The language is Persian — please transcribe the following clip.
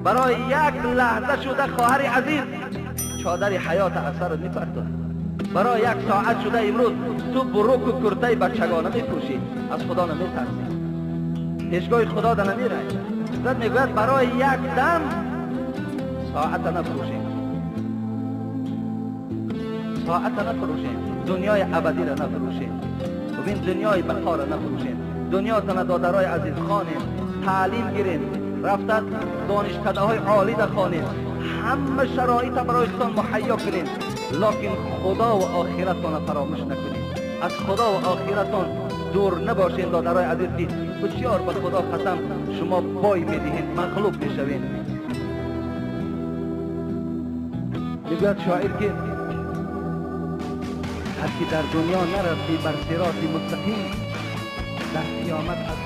برای یک لحظه شده خواهر عزیز چادر حیات اثر رو میپرتونه. برای یک ساعت شده امروز تو بروک و کرته بچگانه میپوشی، از خدا نمیترسی، پیشگاه خدا ده نمیره. زد میگوید برای یک دم ساعت نفروشیم، ساعت نفروشیم، دنیای ابدی را نفروشیم، ببین دنیای بقا را نفروشیم. دنیا تنه دادرای عزیز خانیم، تعلیم گیریم، رفتن دانشکده های عالی در خانیم، همه شرایط برایتان مهیا کنیم، لکن خدا و آخرتان فراموش نکنیم. از خدا و آخرتان دور نباشین دادرای عزیز که بسیار به خدا قسم شما بای میدهین، مغلوب میشوین. میگوید شاعر که هر کی در دنیا نرفتی بر صراط مستقیم، در قیامت از